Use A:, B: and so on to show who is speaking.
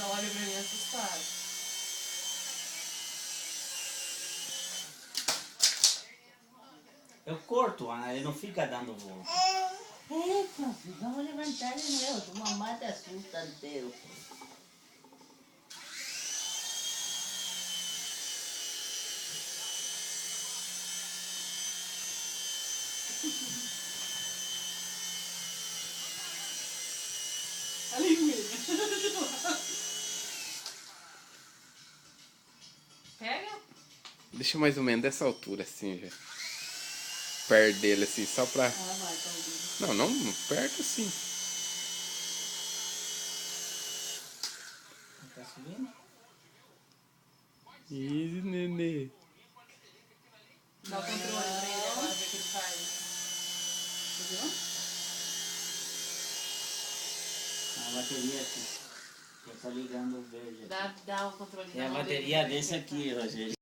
A: Ela olha pra mim assustada.
B: Eu corto, Ana, ele não fica dando volta.
C: Eita, vamos levantar de novo. Mamãe te assusta inteiro.
A: A linguinha. Pega?
D: Deixa mais ou menos dessa altura assim já. Perto dele assim, só pra...
C: Ah, vai, então.
D: Não, perto assim.
B: Tá subindo?
D: Ih, nenê.
A: Dá o controle pra ele agora ver o que ele faz. Entendeu?
B: A bateria aqui. Já tá ligando o verde.
A: Dá o controle
B: É
A: na
B: a
A: mão dele,
B: bateria
A: pra ver o
B: desse
A: que ele
B: aqui, Rogério.